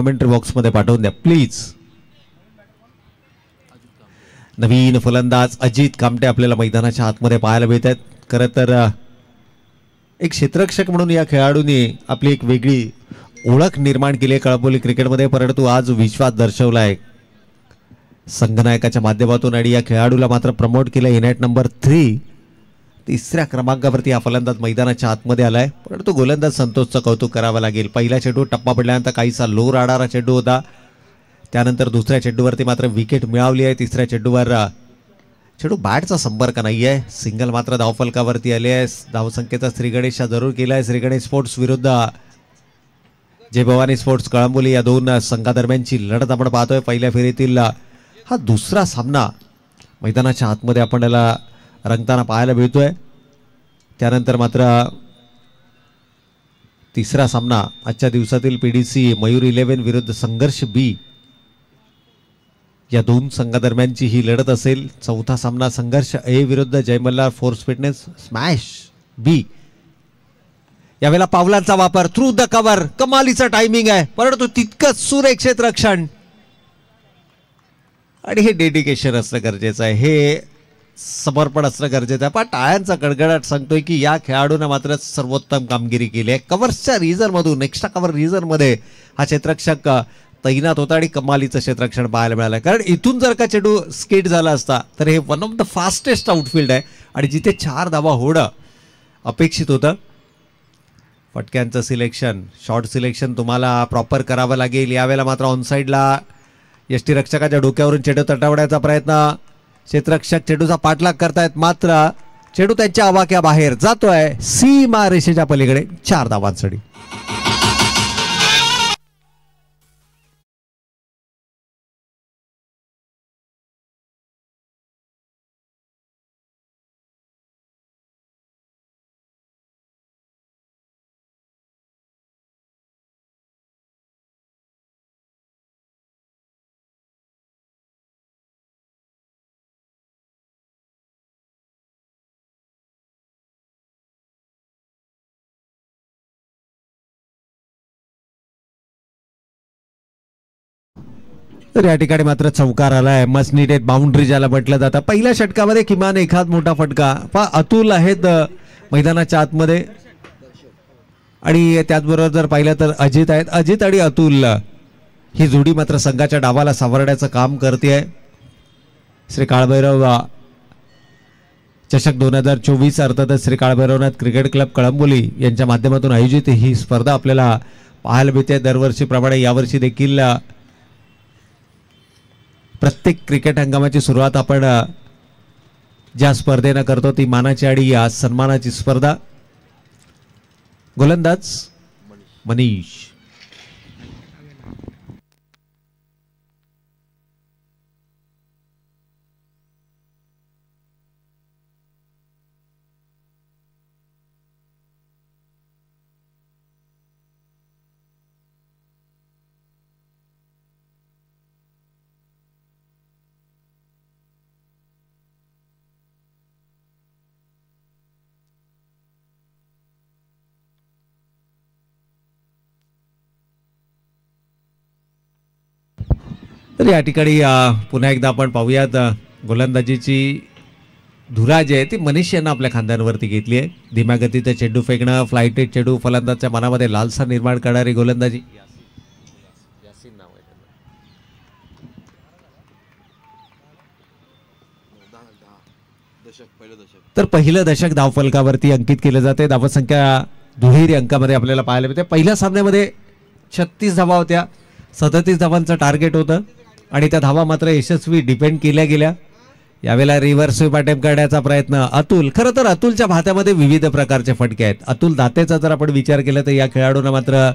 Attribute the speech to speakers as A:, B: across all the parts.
A: Commentary बॉक्समध्ये पाठवून द्या प्लीज. नवीन फलंदाज अजित कामटे आपल्याला मैदानाच्या आतमध्ये पाहायला मिळत आहेत. खरं तर एक क्षेत्ररक्षक म्हणून या खेळाडूंनी आपली एक वेगळी ओळख निर्माण केली आहे कळंबोली क्रिकेटमध्ये, परंतु आज विश्वास दर्शवला आहे संघनायकाच्या माध्यमातून आणि या खेळाडूला मात्र प्रमोट केलं. युनाइट नंबर 3 तिसऱ्या क्रमांकावरती हा फलंदाज मैदानाच्या आतमध्ये आलाय, परंतु गोलंदाज संतोषचं कौतुक करावं लागेल. पहिला चेंडू टप्पा पडल्यानंतर काहीसा लो राहणारा चेंडू होता, त्यानंतर दुसऱ्या चेंडूवरती मात्र विकेट मिळवली आहे. तिसऱ्या चेंडूवर चेंडू बॅटचा संपर्क नाही आहे, सिंगल मात्र धावफलकावरती आले आहे. धावसंख्येचा श्रीगणेशचा जरूर केला आहे. श्रीगणेश स्पोर्ट्स विरुद्ध जय भवानी स्पोर्ट्स कळंबोली या दोन संघादरम्यानची लढत आपण पाहतोय. पहिल्या फेरीतील हा दुसरा सामना मैदानाच्या आतमध्ये आपण याला रंगताना पाहायला मिळतोय. त्यानंतर मात्र तिसरा सामना आजच्या दिवसातील पीडीसी मयूर 11 विरुद्ध संघर्ष बी या दोन संघादरम्यानची ही लढत असेल. चौथा सामना संघर्ष ए विरुद्ध जय मल्हार फोर्स फिटनेस स्मॅश बी. यावेळेला पावलांचा वापर थ्रू द कव्हर, कमालीचा टायमिंग आहे, परंतु तितकंच सुरेख क्षेत्ररक्षण आणि हे डेडिकेशन असणं गरजेचं आहे, हे समर्पण असणं गरजेचं आहे. पण टाळ्यांचा गडगडाट सांगतोय की या खेळाडूने मात्र सर्वोत्तम कामगिरी केली आहे. कव्हर्सच्या रिझनमधून एक्स्ट्रा कव्हर रिझनमध्ये हा क्षेत्ररक्षक तैनात होता आणि कमालीचं क्षेत्ररक्षण पाहायला मिळालं. कारण इथून जर का चेंडू स्किट झाला असता तर हे one of the fastest outfield आहे आणि जिथे 4 धावा होणं अपेक्षित होतं. फटक्यांचं सिलेक्शन, शॉर्ट सिलेक्शन तुम्हाला प्रॉपर करावं लागेल. यावेळेला मात्र ऑनसाईडला यष्टीरक्षकाच्या डोक्यावरून चेंडू तटवण्याचा प्रयत्न, क्षेत्ररक्षक चेंडूचा पाठलाग करतायत, मात्र चेंडू त्यांच्या आवाक्या बाहेर जातोय सीमा रेषेच्या पलीकडे 4 धावांसाठी. तर या ठिकाणी मात्र चौकार आलाय. मस्ट नीडेड बाउंड्री ज्याला म्हटलं जातं. पहिल्या षटकामध्ये किमान एखाद मोठा फटका. अतुल आहेत मैदानाच्या आतमध्ये आणि त्याचबरोबर जर पाहिलं तर अजित आहेत. अजित आणि अतुल ही जोडी मात्र संघाच्या डावाला सावरण्याचं काम करते. श्री काळभैरव चषक 2024 अर्थात श्री काळभैरवनाथ क्रिकेट क्लब कळंबोली यांच्या माध्यमातून आयोजित ही स्पर्धा आपल्याला पाहायला मिळते. दरवर्षीप्रमाणे यावर्षी देखील प्रत्येक क्रिकेट हंगामाची सुरुवात आपण ज्या स्पर्धेनं करतो ती मानाची आणि सन्मानाची स्पर्धा. गोलंदाज मनीष. तर या ठिकाणी पुन्हा एकदा आपण पाहूयात गोलंदाजीची धुरा जी आहे ती मनीष यांना आपल्या खांद्यांवरती घेतली आहे. धीम्या गतीचा चेंडू फेकणं, फ्लायटेड चेंडू, फलंदाजच्या मनामध्ये लालसा निर्माण करणारी गोलंदाजी. तर पहिलं दशक धावफलकावरती अंकित केलं जाते. धावसंख्या दुहेरी अंकामध्ये आपल्याला पाहायला मिळते. पहिल्या सामन्यामध्ये 36 धावा होत्या, 37 धावांचं टार्गेट होतं आणि त्या धावा मात्र यशस्वी डिपेंड केल्या गेल्या. यावेळेला रिव्हर्स स्वीप अटेम्प्ट करण्याचा प्रयत्न अतुल. खरं तर अतुलच्या भात्यामध्ये विविध प्रकारचे फटके आहेत. अतुल दातेचा जर आपण विचार केला तर या खेळाडूंना मात्र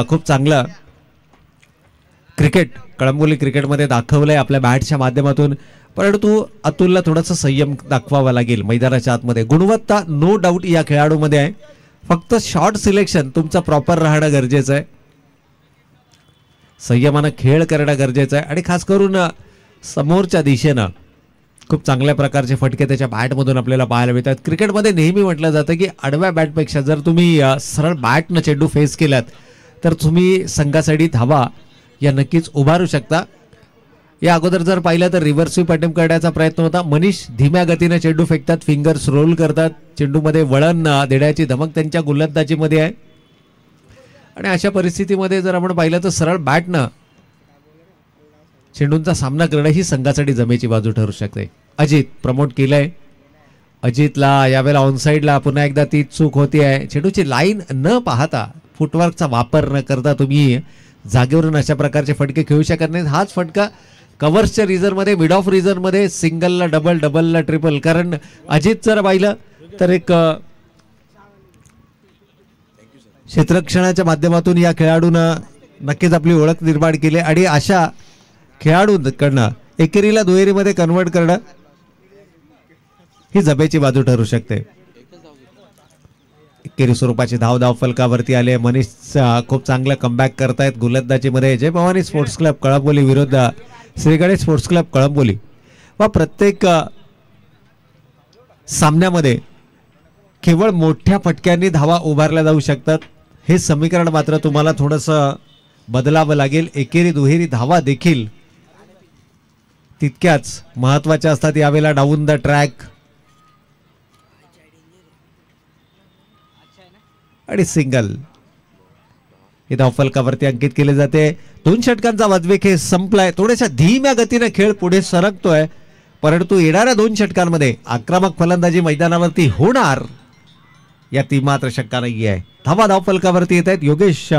A: खूप चांगलं क्रिकेट कळंबोली क्रिकेटमध्ये दाखवलंय आपल्या बॅटच्या माध्यमातून, परंतु अतुलला थोडासा संयम दाखवावा लागेल मैदानाच्या आतमध्ये. गुणवत्ता नो डाऊट या खेळाडूमध्ये आहे, फक्त शॉर्ट सिलेक्शन तुमचं प्रॉपर राहणं गरजेचं आहे. संयमानं खेळ करणं गरजेचं आहे आणि खास करून समोरच्या दिशेनं खूप चांगल्या प्रकारचे फटके त्याच्या बॅटमधून आपल्याला पाहायला मिळतात. क्रिकेटमध्ये नेहमी म्हटलं जातं की आडव्या बॅटपेक्षा जर तुम्ही सरळ बॅटनं चेंडू फेस केलात तर तुम्ही संघासाठी धावा या नक्कीच उभारू शकता. या अगोदर जर पाहिलं तर रिव्हर्स स्वीप अटेम्प्ट करण्याचा प्रयत्न होता. मनीष धीम्या गतीने चेंडू फेकतात, फिंगर्स रोल करतात, चेंडूमध्ये वळण देण्याची धमक त्यांच्या गोलंदाजीमध्ये आहे. आणि अशा परिस्थितीमध्ये जर आपण पाहिलं तर सरळ बॅटनं चेंडूंचा सामना करणं ही संघासाठी जमेची बाजू ठरू शकते. अजित प्रमोट केलंय. अजितला यावेळेला ऑनसाईडला पुन्हा एकदा ती चूक होती आहे. चेंडूची लाईन न पाहता, फुटवर्कचा वापर न करता तुम्ही जागेवरून अशा प्रकारचे फटके खेळू शकत नाहीत. हाच फटका कव्हर्सच्या रिझनमध्ये, मिड ऑफ रिझनमध्ये सिंगलला डबल, डबलला ट्रिपल. कारण अजित जर पाहिलं तर एक क्षेत्ररक्षणाच्या माध्यमातून या खेळाडूनं नक्कीच आपली ओळख निर्माण केली आणि अशा खेळाडूंकडनं एकेरीला दुहेरीमध्ये कन्वर्ट करणं ही जमेची बाजू ठरू शकते. एकेरी स्वरूपाची धाव फलकावरती आले. मनीष खूप चांगलं कमबॅक करतायत गोलंदाजीमध्ये. जय भवानी स्पोर्ट्स क्लब कळंबोली विरुद्ध श्री गणेश स्पोर्ट्स क्लब कळंबोली. व प्रत्येक सामन्यामध्ये केवळ मोठ्या फटक्यांनी धावा उभारल्या जाऊ शकतात. हे समीकरण मात्र तुम्हाला थोडंसं बदलावं लागेल. एकेरी दुहेरी धावा देखील तितक्याच महत्त्वाच्या असतात. यावेळेला डाऊन द ट्रॅक आणि सिंगल हे धाव फलकावरती अंकित केले जाते. 2 षटकांचा वाजवेखेळ संपलाय. थोड्याशा धीम्या गतीने खेळ पुढे सरकतोय, परंतु येणाऱ्या 2 षटकांमध्ये आक्रमक फलंदाजी मैदानावरती होणार यात मात्र शंका नाही आहे. धाव फलकावरती येत आहेत. योगेश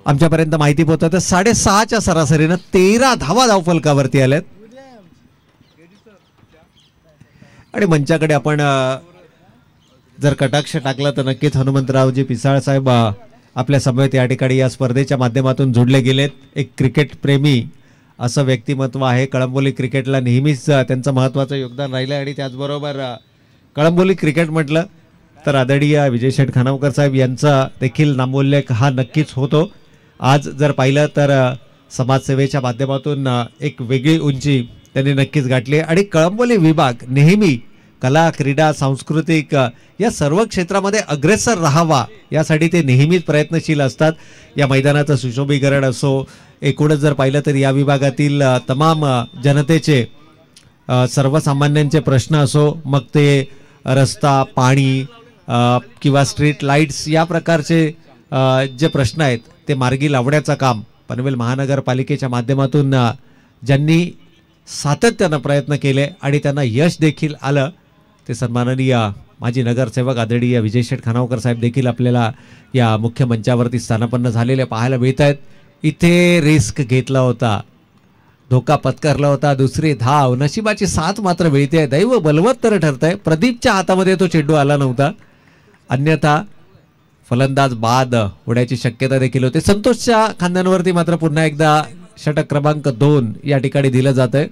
A: आमच्यापर्यंत माहिती पोहोचत 6.5च्या सरासरीनं 13 धाव फलकावरती आल्यात. आणि मंचाकडे आपण जर कटाक्ष टाकला तर नक्कीच हनुमंतरावजी पिसाळ साहेब आपल्या समवेत या ठिकाणी या स्पर्धेच्या माध्यमातून जोडले गेलेत. एक क्रिकेट प्रेमी असं व्यक्तिमत्व आहे. कळंबोली क्रिकेटला नेहमीच त्यांचं महत्त्वाचं योगदान राहिलं आणि त्याचबरोबर कळंबोली क्रिकेट म्हटलं तर आदरणीय विजय शेठ खानावकर साहेब यांचा देखील नामोल्लेख हा नक्कीच होतो. आज जर पाहिलं तर समाजसेवेच्या माध्यमातून एक वेगळी उंची त्यांनी नक्कीच गाठली आणि कळंबोली विभाग नेहमी कला, क्रीडा, सांस्कृतिक या सर्व क्षेत्रामध्ये अग्रेसर राहावा यासाठी ते नेहमीच प्रयत्नशील असतात. या मैदानाचं सुशोभीकरण असो, एकूणच जर पाहिलं तर या विभागातील तमाम जनतेचे सर्वसामान्यांचे प्रश्न असो, मग ते रस्ता, पाणी किंवा स्ट्रीट लाईट्स या प्रकारचे जे प्रश्न आहेत ते मार्गी लावण्याचं काम पनवेल महानगरपालिकेच्या माध्यमातून ज्यांनी सातत्यानं प्रयत्न केले आणि त्यांना यश देखील आलं ते सन्माननीय माजी नगरसेवक आदरणीय विजय शेठ खानावकर साहेब देखील आपल्याला या मुख्य मंचावरती स्थानापन्न झालेले पाहायला मिळत आहेत. इथे रिस्क घेतला होता, धोका पत्करला होता, दुसरी धाव, नशिबाची साथ मात्र मिळते. दैव बलवत्तर ठरतंय. प्रदीपच्या हातामध्ये तो चेंडू आला नव्हता, अन्यथा फलंदाज बाद होण्याची शक्यता देखील होती. संतोषच्या खांद्यांवरती मात्र पुन्हा एकदा षटक क्रमांक 2 या ठिकाणी दिलं जात आहे.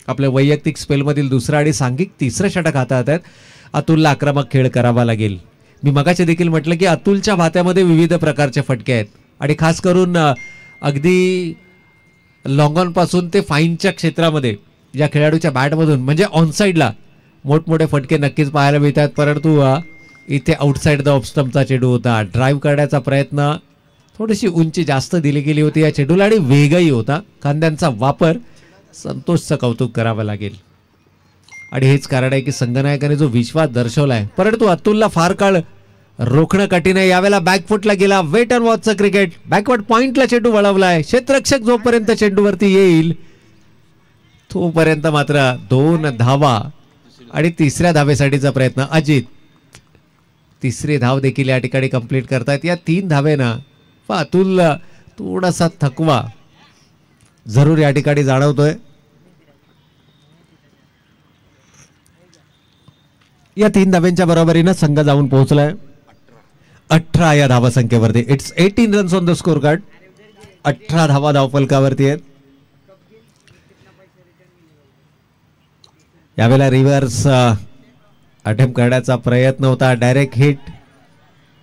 A: आपल्या वैयक्तिक स्पेलमधील दुसरं आणि सांघिक 3रं षटक हातात आहेत. अतुलला आक्रमक खेळ करावा लागेल. मी मगाशी देखील म्हटलं की अतुलच्या भात्यामध्ये विविध प्रकारचे फटके आहेत आणि खास करून अगदी लॉंग ऑन पासून ते फाईनच्या क्षेत्रामध्ये या खेळाडूच्या बॅटमधून म्हणजे ऑनसाईडला मोठमोठे फटके नक्कीच पाहायला मिळतात. परंतु इथे आउटसाईड द ऑफ स्टंपचा चेंडू होता. ड्राईव्ह करण्याचा प्रयत्न, थोडीशी उंची जास्त दिली गेली होती या चेंडूला आणि वेगही होता. खांद्यांचा वापर, संतोषचं कौतुक करावं लागेल. आणि हेच कारण आहे की संघनायकाने जो विश्वास दर्शवलाय, परंतु अतुलला फार काळ रोखणं कठीण आहे. यावेळेला बॅकफुटला गेला. वेट अँड वॉचचं क्रिकेट. बॅकवर्ड पॉइंटला चेंडू वळवलाय. क्षेत्ररक्षक जोपर्यंत चेंडूवरती येईल तोपर्यंत मात्र 2 धावा आणि 3ऱ्या धावेसाठीचा प्रयत्न. अजित 3री धाव देखील या ठिकाणी कंप्लीट करतायत. या 3 धावेनं अतुल थोडासा थकवा जरूर या ठिकाणी जाणवतोय. या 3 धाव्यांच्या बरोबरीनं संघ जाऊन पोहोचलाय 18 या धावा संख्येवरती. It's 18 runs on the scorecard. 18 धावा धावफलकावरती आहेत. यावेळेला रिव्हर्स अटेम्प्ट करण्याचा प्रयत्न होता. डायरेक्ट हिट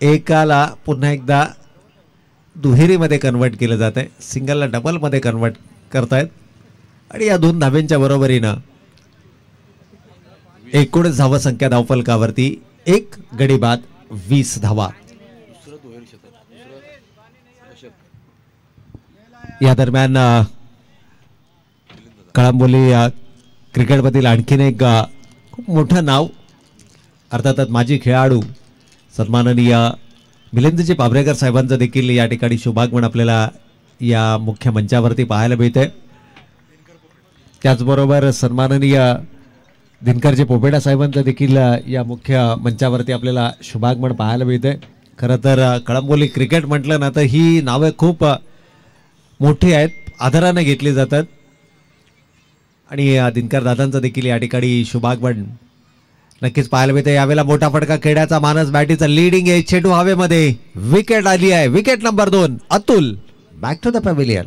A: एकाला पुन्हा एकदा दुहेरीमध्ये कन्वर्ट केलं जात आहे. सिंगलला डबलमध्ये कन्वर्ट करतायत आणि या 2 धाव्यांच्या बरोबरीनं एकूणच धावसंख्या धावफलकावरती 1 गडी बाद 20 धावा. या दरम्यान कळंबोली क्रिकेटमधील आणखीन एक खूप मोठं नाव अर्थातच माजी खेळाडू सन्माननीय मिलिंदजी पाब्रेकर साहेबांचं देखील या ठिकाणी शुभागमन आपल्याला या मुख्य मंचावरती पाहायला मिळते. त्याचबरोबर सन्माननीय दिनकरजी पोपेडा साहेबांचं देखील या मुख्य मंचावरती आपल्याला शुभागमन पाहायला मिळते. खरं तर कळंबोली क्रिकेट म्हटलं ना तर ही नावे खूप मोठी आहेत, आदराने घेतली जातात आणि दिनकर दादांचं देखील या ठिकाणी शुभागमन नक्कीच पाहायला मिळते. यावेळेला मोठा फटका खेळण्याचा मानस बॅटीचा लीडिंग आहे. चेंडू हवेमध्ये, विकेट आली आहे. Wicket number 2 Atul back to the pavilion.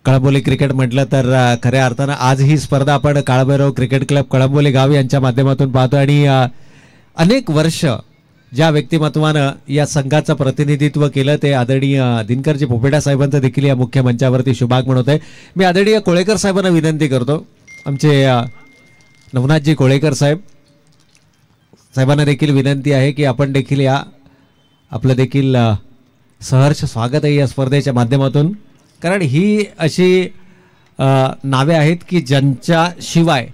A: Kalamboli cricket म्हटलं तर खऱ्या अर्थानं आज ही स्पर्धा आपण काळभैरव क्रिकेट क्लब कळंबोली गाव यांच्या माध्यमातून पाहतो आणि अनेक वर्ष ज्या व्यक्तिमत्वानं या संघाचं प्रतिनिधित्व केलं ते आदरणीय दिनकरजी पोपेडा साहेबांचं देखील या मुख्य मंचावरती शुभागमन होत आहे. मी आदरणीय कोळेकर साहेबांना विनंती करतो, आमचे नवनाथजी कोळेकर साहेबांना देखील विनंती आहे की आपण देखील या आपलं देखील सहर्ष स्वागत आहे या स्पर्धेच्या माध्यमातून. कारण ही अशी नावे आहेत की ज्यांच्याशिवाय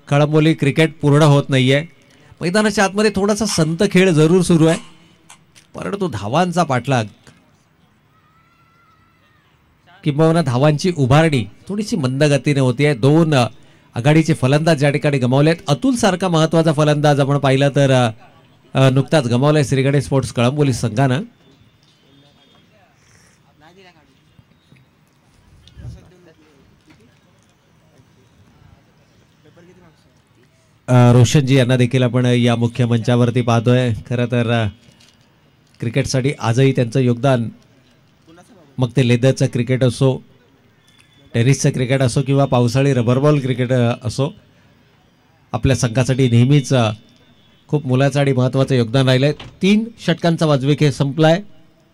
A: कळंबोली क्रिकेट पूर्ण होत नाही आहे. मैदानाच्या आतमध्ये थोडासा संत खेळ जरूर सुरू आहे, परंतु धावांचा पाठलाग किंबहुना धावांची उभारणी थोडीशी मंद गतीने होती आहे. 2 आघाडीचे फलंदाज ज्या ठिकाणी गमावले आहेत, अतुल सारखा महत्त्वाचा फलंदाज आपण पाहिला तर नुकताच गमावलाय श्रीगणेश स्पोर्ट्स कळंबोली संघानं. रोशनजी यांना देखील आपण या मुख्य मंचावरती पाहतोय. खरं तर क्रिकेटसाठी आजही त्यांचं योगदान, मग ते लेदरचं क्रिकेट असो, टेनिसचं क्रिकेट असो किंवा पावसाळी रबरबॉल क्रिकेट असो, आपल्या संघासाठी नेहमीच खूप मोलाचं आणि महत्त्वाचं योगदान राहिलं आहे. 3 षटकांचा वाजवी खेळ संपलाय.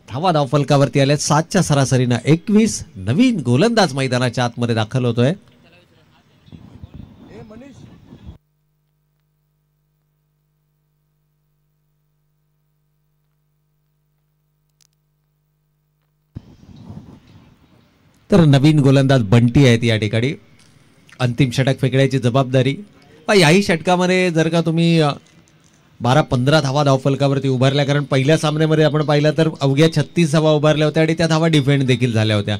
A: धावा धावफलकावरती आल्या 7च्या सरासरीनं 21. नवीन गोलंदाज मैदानाच्या आतमध्ये दाखल होतोय. तर नवीन गोलंदाज बंटी आहेत या ठिकाणी. अंतिम षटक फेकण्याची जबाबदारी याही षटकामध्ये जर का तुम्ही 12-15 धावा धावफलकावरती उभारल्या, कारण पहिल्या सामन्यामध्ये आपण पाहिलं तर अवघ्या 36 धावा उभारल्या होत्या आणि त्या धावा डिफेंड देखील झाल्या होत्या.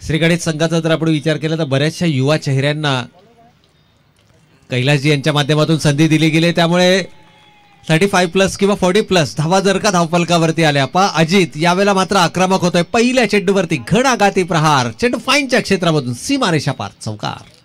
A: श्रीगणेश संघाचा जर आपण विचार केला तर बऱ्याचशा युवा चेहऱ्यांना कैलासजी यांच्या माध्यमातून संधी दिली गेली, त्यामुळे 35+ किंवा 40+ धावा जर का धावफलकावरती आल्या. अजित यावेळेला मात्र आक्रमक होतोय. पहिल्या चेंडूवरती घणाघाती प्रहार, चेंडू फाईनच्या क्षेत्रामधून सीमारेषा पार, चौकार.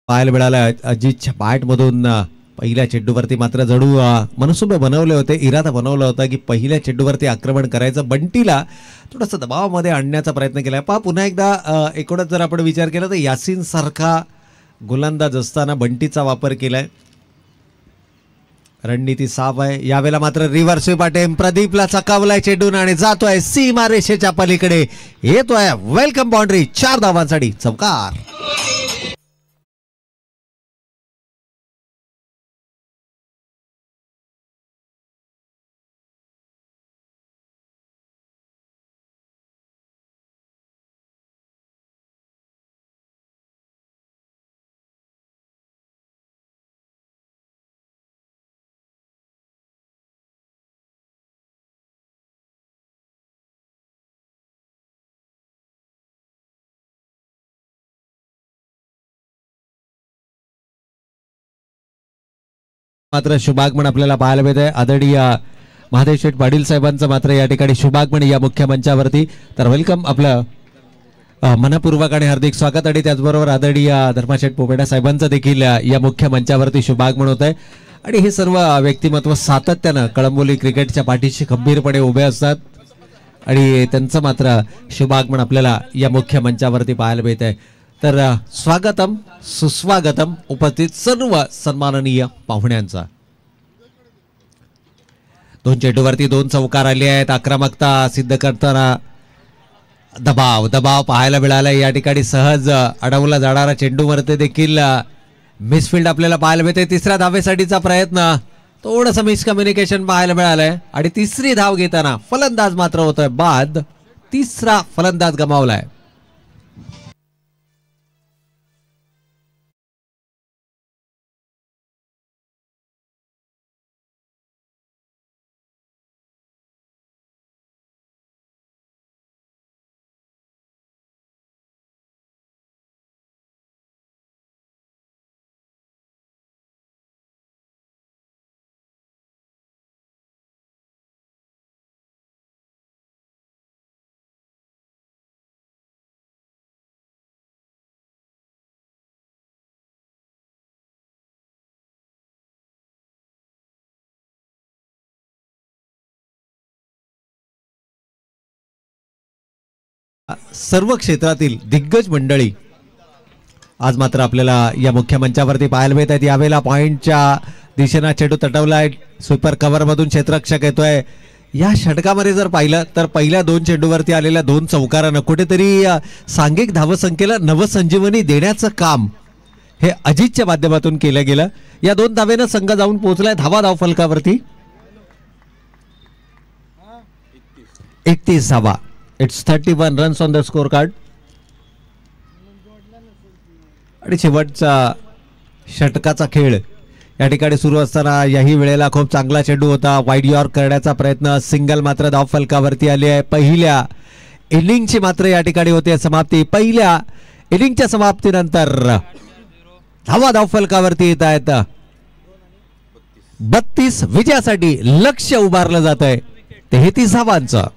A: पाहायला मिळाला अजितच्या बॅटमधून पहिल्या चेंडूवरती मात्र जणू मनसुबे बनवले होते, इरादा बनवला होता की पहिल्या चेंडूवरती आक्रमण करायचं. बंटीला थोडंसं दबावामध्ये आणण्याचा प्रयत्न केला. पुन्हा एकदा एकूणच जर आपण विचार केला तर यासीन सारखा गोलंदाज असताना बंटीचा वापर केलाय. रणनीती साफ आहे. यावेळेला मात्र रिव्हर्स स्वीप अटेम्प्ट, प्रदीपला चकावलाय चेंडून आणि जातोय सीमारेषेच्या पलीकडे, येतोय वेलकम बाउंड्री. 4 धावांसाठी चौकार. मात्र शुभागमन आपल्याला पाहायला मिळतंय. आदरणीय महादेव शेठ पाटील साहेबांचं मात्र या ठिकाणी शुभागमन या मुख्य मंचावरती. तर वेलकम आपलं मनपूर्वक आणि हार्दिक स्वागत आणि त्याचबरोबर आदरणीय धर्माशेठ पोपेडा साहेबांचं देखील या मुख्य मंचावरती शुभागमन होत आहे. आणि हे सर्व व्यक्तिमत्व सातत्यानं कळंबोली क्रिकेटच्या पाठीशी खंबीरपणे उभे असतात आणि त्यांचं मात्र शुभागमन आपल्याला या मुख्य मंचावरती पाहायला मिळत आहे. तर स्वागतम सुस्वागतम उपस्थित सर्व सन्माननीय पाहुण्यांचा. दोन चेंडूवरती दोन चौकार आले आहेत. आक्रमकता सिद्ध करताना दबाव दबाव पाहायला मिळाला. या ठिकाणी सहज अडवला जाणारा चेंडूवरती देखील मिसफिल्ड आपल्याला पाहायला मिळते. तिसऱ्या धावेसाठीचा प्रयत्न थोडंसं मिसकम्युनिकेशन पाहायला मिळालंय आणि तिसरी धाव घेताना फलंदाज मात्र होतोय बाद. तिसरा फलंदाज गमावलाय. सर्व क्षेत्रातील दिग्गज मंडळी आज मात्र आपल्याला या मुख्य मंचावरती पाहायला मिळत आहेत. यावेळेला पॉइंटच्या दिशेनं चेंडू तटवलाय. स्वीपर कव्हर मधून क्षेत्ररक्षक येतोय. या षटकामध्ये जर पाहिलं तर पहिल्या दोन चेंडूवरती आलेल्या दोन चौकारानं कुठेतरी सांघिक धावसंख्येला नवसंजीवनी देण्याचं काम हे अजितच्या माध्यमातून केलं गेलं. या दोन धावेनं संघ जाऊन पोहोचलाय धाव फलकावरती 31 धावा. It's 31 runs on the score card. आणि शेवटचा षटकाचा खेळ या ठिकाणी सुरू असताना याही वेळेला खूप चांगला चेंडू होता. वाईड यॉर्क करण्याचा प्रयत्न. सिंगल मात्र धाव फलकावरती आली आहे. पहिल्या इनिंगची मात्र या ठिकाणी होते समाप्ती. पहिल्या इनिंगच्या समाप्तीनंतर धाव फलकावरती येत आहेत. 32 विजयासाठी लक्ष उभारलं जात आहे 33 धावांचं.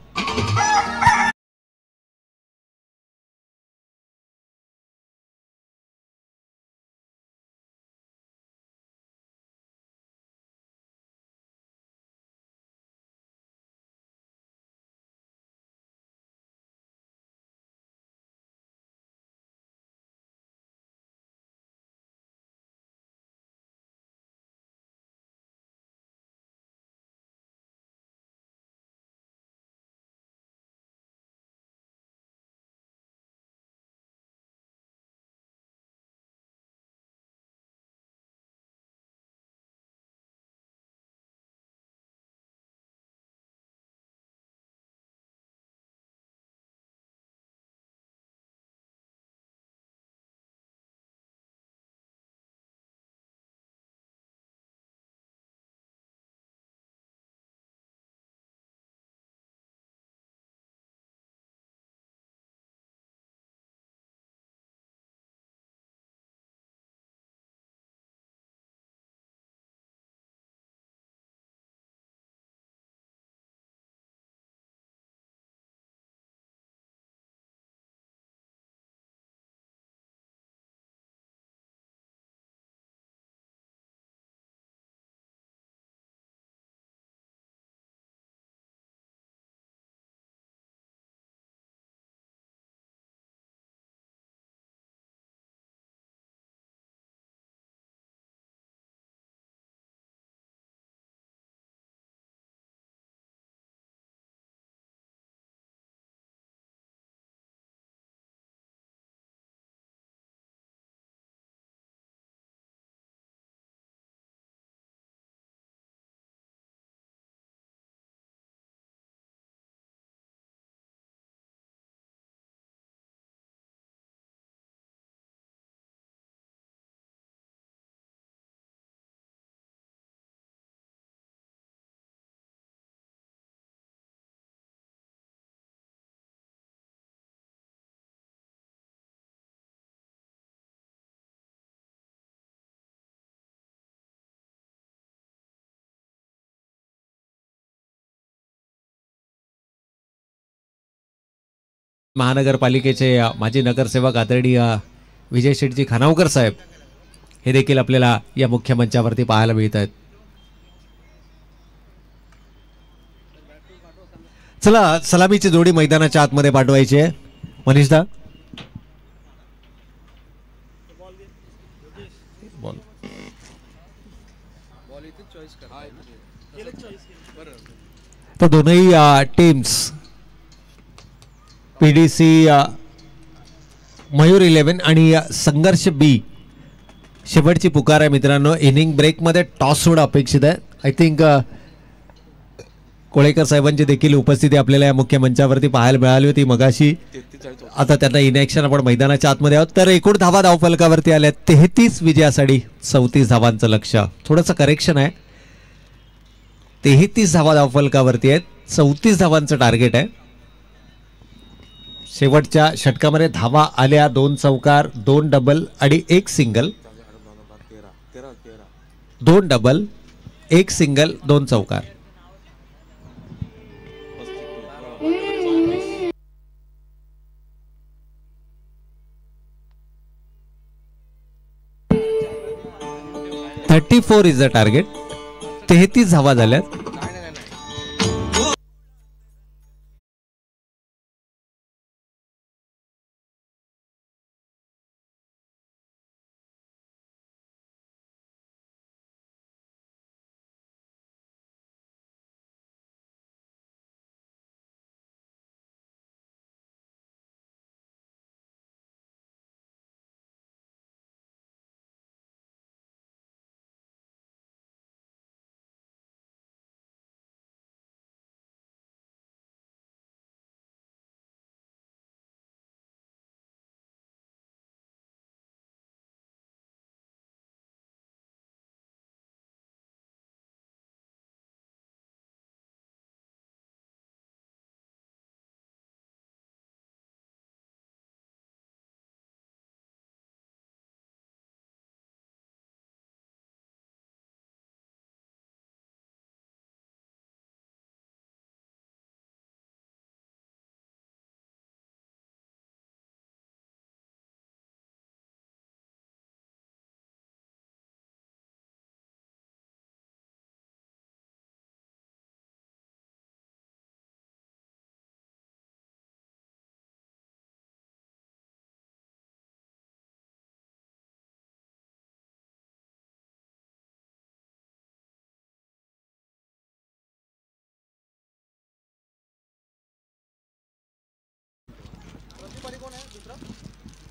A: महानगरपालिकेचे माजी नगरसेवक आदरणीय विजय शेठजी खानावकर साहेब हे देखील आपल्याला या मुख्य मंचावरती पाहायला मिळत आहेत. चला सलामीची जोडी मैदानाच्या आतमध्ये पाठवायची आहे. मनीषदा तर दोनही टीम्स पीडीसी मयूर 11 आणि संघर्ष बी शेवटची पुकार आहे मित्रांनो. इनिंग ब्रेकमध्ये टॉस होणं अपेक्षित आहे. आय थिंक कोळेकर साहेबांची देखील उपस्थिती आपल्याला या मुख्य मंचावरती पाहायला मिळाली होती मगाशी. आता त्यांना इनॅक्शन आपण मैदानाच्या आतमध्ये आहोत. तर एकूण धावा धावफलकावरती आल्या 33 विजयासाठी 34 धावांचं लक्ष. थोडंसं करेक्शन आहे, 33 धावा धावफलकावरती आहेत, 34 धावांचं टार्गेट आहे. शेवटच्या षटकामध्ये धावा आल्या 2 चौकार 2 डबल आणि 1 सिंगल. 2 डबल 1 सिंगल 2 चौकार. $34 इज द टार्गेट. 33 धावा झाल्यात.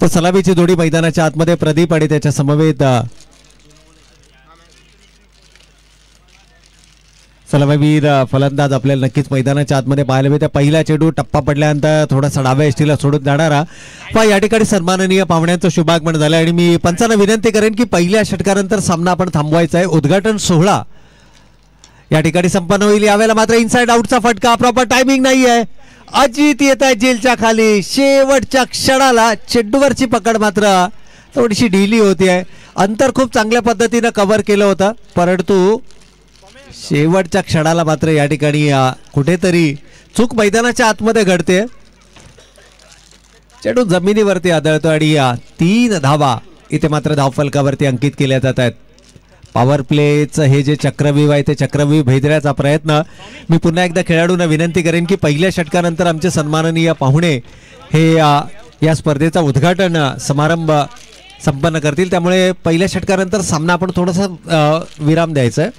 A: तर सलामीची जोडी मैदानाच्या आतमध्ये प्रदीप आणि त्याच्या समवेत सलामीवीर फलंदाज आपल्याला नक्कीच मैदानाच्या आतमध्ये पाहायला मिळते. पहिला चेंडू टप्पा पडल्यानंतर थोडासा डाव्या एसटीला सोडून जाणारा पण या ठिकाणी सन्माननीय पाहुण्यांचं शुभागमन झालं. आणि मी पंचांना विनंती करेन की पहिल्या षटकानंतर सामना आपण थांबवायचा आहे. उद्घाटन सोहळा या ठिकाणी संपन्न होईल. यावेळेला मात्र इनसाइड आउटचा फटका, प्रॉपर टायमिंग नाही आहे. अजित येत आहे जेलच्या खाली. शेवटच्या क्षणाला चेंडूवरची पकड मात्र थोडीशी ढिली होती आहे. अंतर खूप चांगल्या पद्धतीने कव्हर केलं होतं, परंतु शेवटच्या क्षणाला मात्र या ठिकाणी कुठेतरी चूक मैदानाच्या आतमध्ये घडते. चेंडू जमिनीवरती आदळतो आणि 3 धावा इथे मात्र धावफलकावरती अंकित केल्या जात आहेत. पॉवर प्लेचं हे जे चक्रव्यूह आहे ते चक्रव्यूह भेदण्याचा प्रयत्न. मी पुन्हा एकदा खेळाडूंना विनंती करेन की पहिल्या षटकानंतर आमचे सन्माननीय पाहुणे हे या स्पर्धेचा उद्घाटन समारंभ संपन्न करतील. त्यामुळे पहिल्या षटकानंतर सामना आपण थोडासा विराम द्यायचा आहे.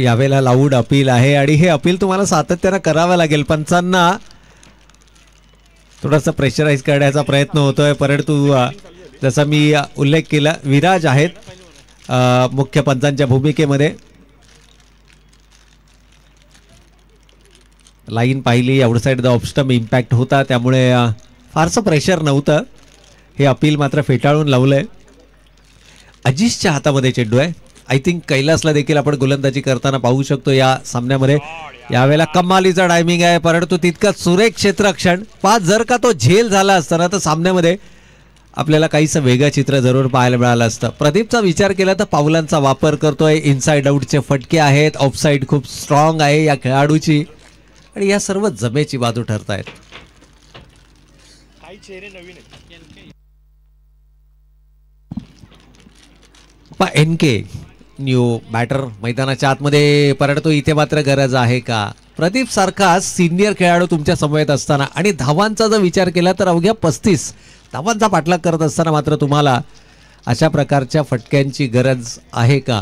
A: यावेळेला लाऊड अपील आहे आणि हे अपील तुम्हाला सातत्यानं करावं लागेल. पंचांना थोडासा प्रेशराईज करण्याचा प्रयत्न होतोय, परंतु जसा मी उल्लेख केला विराज आहेत मुख्य पंचांच्या भूमिकेमध्ये. लाईन पाहिली, आउटसाइड द ऑफस्टंप इम्पॅक्ट होता, त्यामुळे फारसं प्रेशर नव्हतं. हे अपील मात्र फेटाळून लावलंय. अजिशच्या हातामध्ये चेंडू आहे. आय थिंक कैलासला देखील आपण गोलंदाजी करताना पाहू शकतो या सामन्यामध्ये. यावेळेला कमालीचा टायमिंग आहे, परंतु तितका सुरेख क्षेत्ररक्षण. जर का तो झेल झाला असताना तर सामन्यामध्ये आपल्याला काहीसं वेगळं चित्र जरूर पाहायला मिळालं असतं. प्रदीपचा विचार केला तर पावलांचा वापर करतोय. इनसाइड आउटचे फटके आहेत, ऑफसाईड खूप स्ट्रॉंग आहे या खेळाडूची आणि या सर्व जमेची बाजू ठरतायत.
B: चेहरे नवीन आहेत.
A: NK न्यू बॅटर मैदानाच्या आतमध्ये परंतु इथे मात्र गरज आहे का? प्रदीप सारखा सिनियर खेळाडू तुमच्या समवेत असताना आणि धावांचा जर विचार केला तर अवघ्या 35 धावांचा पाठलाग करत असताना मात्र तुम्हाला अशा प्रकारच्या फटक्यांची गरज आहे का?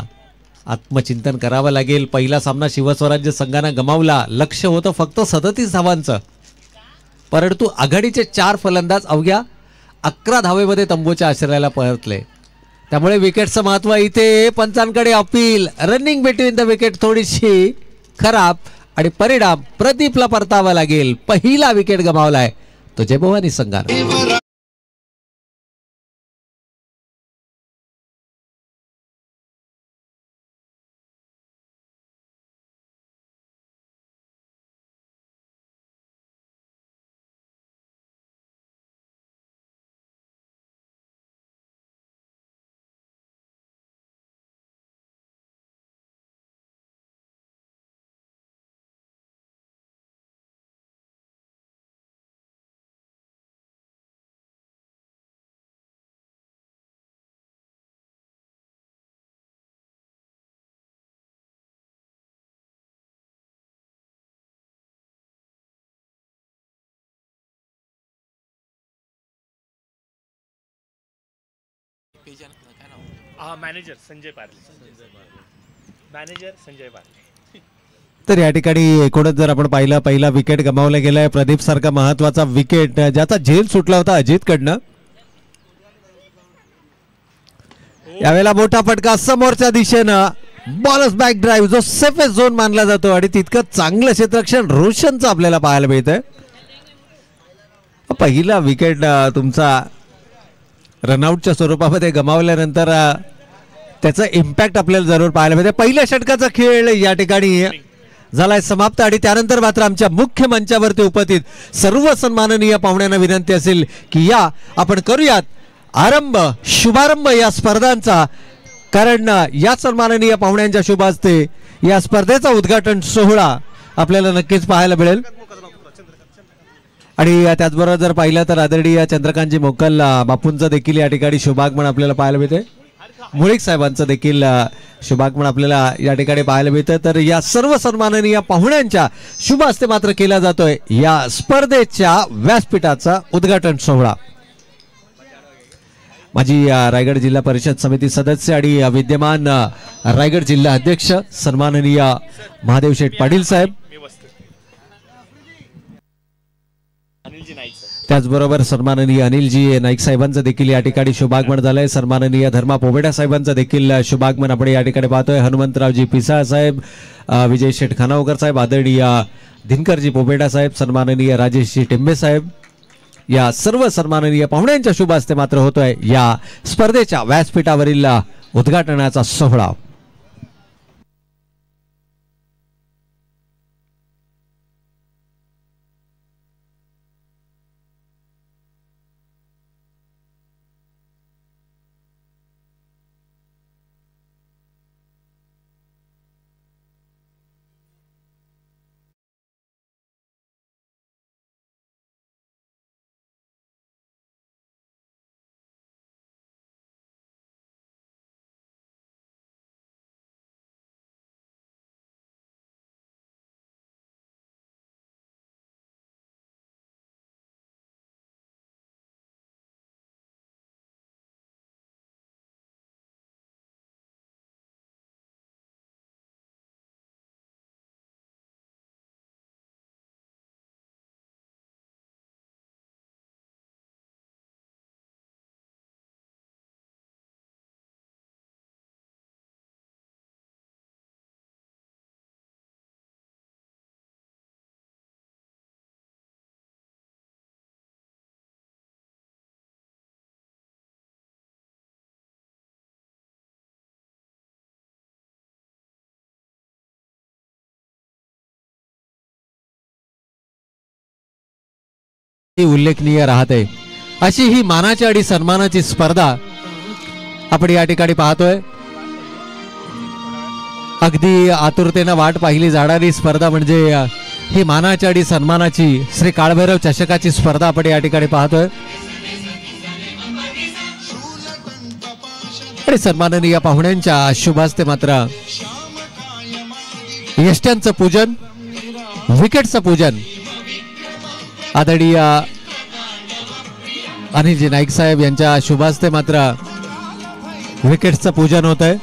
A: आत्मचिंतन करावं लागेल. पहिला सामना शिवस्वराज्य संघानं गमावला. लक्ष होतं फक्त 37 धावांचं, परंतु आघाडीचे 4 फलंदाज अवघ्या 11 धावेमध्ये तंबूच्या आश्रयाला परतले. त्यामुळे विकेटचं महत्व इथे. पंचांकडे अपील. रनिंग बिटवीन द विकेट थोडीशी खराब आणि परिणाम प्रदीपला परतावा लागेल. पहिला विकेट गमावलाय तो जयभवानी संघाने.
B: मॅनेजर संजय पारले. मॅनेजर संजय पारले.
A: तर या ठिकाणी एकूणच जर आपण पाहिलं, पहिला विकेट गमावला गेलाय. प्रदीप सारखा महत्वाचा विकेट ज्याचा झेल सुटला होता अजित कडनं. यावेळेला मोठा फटका समोरच्या दिशेनं. बॉलच बॅक ड्राईव्ह जो सेफेस्ट झोन मानला जातो आणि तितकं चांगलं क्षेत्ररक्षण रोशनचं आपल्याला पाहायला मिळतंय. पहिला विकेट तुमचा रनआउटच्या स्वरूपामध्ये गमावल्यानंतर त्याचा इम्पॅक्ट आपल्याला जरूर पाहायला मिळते. पहिल्या षटकाचा खेळ या ठिकाणी झालाय समाप्त आणि त्यानंतर मात्र आमच्या मुख्य मंचावरती उपस्थित सर्व सन्माननीय पाहुण्यांना विनंती असेल की या आपण करूयात आरंभ, शुभारंभ या स्पर्धांचा. कारण या सन्माननीय पाहुण्यांच्या शुभ हस्ते या स्पर्धेचा उद्घाटन सोहळा आपल्याला नक्कीच पाहायला मिळेल. आणि त्याचबरोबर जर पाहिलं तर आदरणीय चंद्रकांतजी मोकल बापूंचं देखील या ठिकाणी शुभागमन आपल्याला पाहायला मिळते. मुळीक साहेबांचं देखील शुभागमन आपल्याला या ठिकाणी पाहायला मिळतं. तर या सर्व सन्माननीय पाहुण्यांच्या शुभ हस्ते मात्र केला जातोय या स्पर्धेच्या व्यासपीठाचा उद्घाटन सोहळा. माजी रायगड जिल्हा परिषद समिती सदस्य आणि विद्यमान रायगड जिल्हा अध्यक्ष सन्माननीय महादेव शेठ पाटील साहेब, त्याचबरोबर सन्माननीय अनिलजी नाईक साहेबांचं देखील या ठिकाणी शुभागमन झालंय. सन्माननीय धर्मा पोबेडा साहेबांचं देखील शुभागमन आपण या ठिकाणी पाहतोय. हनुमंतरावजी पिसाळ साहेब, विजय शेठ खानावकर साहेब, आदरणीय दिनकरजी पोबेडा साहेब, सन्माननीय राजेशजी टिंबे साहेब या सर्व सन्माननीय पाहुण्यांच्या शुभ हस्ते मात्र होतोय या स्पर्धेच्या व्यासपीठावरील उद्घाटनाचा सोहळा. उल्लेखनीय राहते अशी ही मानाची आणि सन्मानाची स्पर्धा आपण या ठिकाणी पाहतोय. अगदी आतुरतेने वाट पाहिली जाणारी स्पर्धा म्हणजे ही मानाची आणि सन्मानाची श्री काळभैरव चषकाची स्पर्धा आपण या ठिकाणी पाहतोय आणि सन्माननीय पाहुण्यांच्या शुभास्ते मात्र यष्ट्यांचं पूजन, विकेटचं पूजन आदरणीय अनिलजी नाईक साहेब यांच्या शुभास्ते मात्र विकेटचं पूजन होत आहे.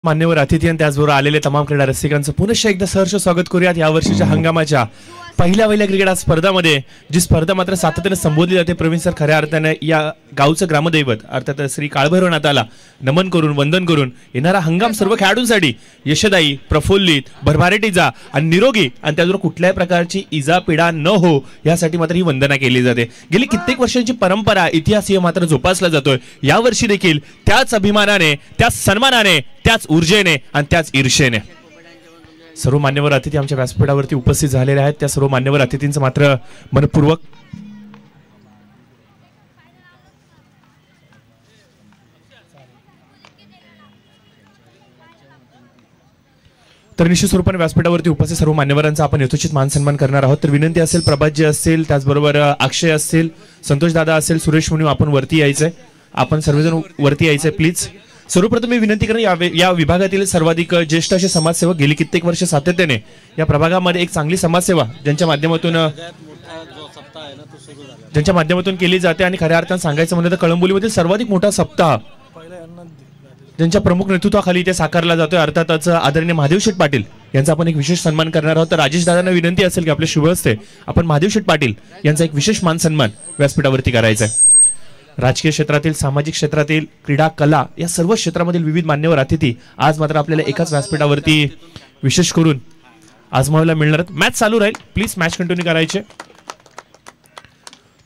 B: मान्यवर अतिथी आणि त्याचबरोबर आलेले तमाम क्रीडा रसिकांचं पुनश्च एकदा सहर्ष स्वागत करूयात या वर्षीच्या हंगामाच्या
C: पहिल्या क्रिकेट स्पर्धामध्ये जी स्पर्धा मात्र सातत्याने संबोधली जाते प्रवीण सर, खऱ्या अर्थाने या गावचं ग्रामदैवत अर्थात श्री काळभैरवनाथाला नमन करून वंदन करून येणारा हंगाम सर्व खेळाडूंसाठी यशदायी, प्रफुल्लित, भरभराटीचा आणि निरोगी आणि त्याचबरोबर कुठल्याही प्रकारची इजा पीडा न हो यासाठी मात्र ही वंदना केली जाते. गेली कित्येक वर्षांची परंपरा, इतिहास हे मात्र जोपासला जातोय. यावर्षी देखील त्याच अभिमानाने, त्याच सन्मानाने, त्याच ऊर्जेने आणि त्याच ईर्षेने सर्व मान्यवर अतिथी आमच्या व्यासपीठावरती उपस्थित झालेले आहेत. त्या सर्व मान्यवर अतिथींचं मात्र मनपूर्वक तर निश्चित स्वरूपाने व्यासपीठावरती उपस्थित सर्व मान्यवरांचा आपण यथोचित मान सन्मान करणार आहोत. तर विनंती असेल, प्रभातजी असतील, त्याचबरोबर अक्षय असतील, संतोष दादा असेल, सुरेश मुनी, आपण वरती यायचंय. आपण सर्वजण वरती यायचंय प्लीज. सर्वप्रथम मी विनंती करेन, या विभागातील सर्वाधिक ज्येष्ठ असे समाजसेवक, गेली कित्येक वर्ष सातत्याने या प्रभागामध्ये एक चांगली समाजसेवा ज्यांच्या माध्यमातून केली जाते आणि खऱ्या अर्थाने सांगायचं म्हणलं तर कळंबोलीमधील सर्वाधिक मोठा सप्ताह ज्यांच्या प्रमुख नेतृत्वाखाली इथे साकारला जातोय अर्थातच आदरणीय महादेव शेठ पाटील यांचा आपण एक विशेष सन्मान करणार आहोत. तर राजेश दादांना विनंती असेल की आपल्या शुभ हस्ते आपण महादेव शेठ पाटील यांचा एक विशेष मान सन्मान व्यासपीठावरती करायचा आहे. राजकीय क्षेत्रातील, सामाजिक क्षेत्रातील, क्रीडा, कला या सर्व क्षेत्रामधील विविध मान्यवर अतिथी आज मात्र आपल्याला एकाच व्यासपीठावरती विशेष करून आजमावायला मिळणार आहेत. मॅच चालू राहील, प्लीज मॅच कंटिन्यू करायचे.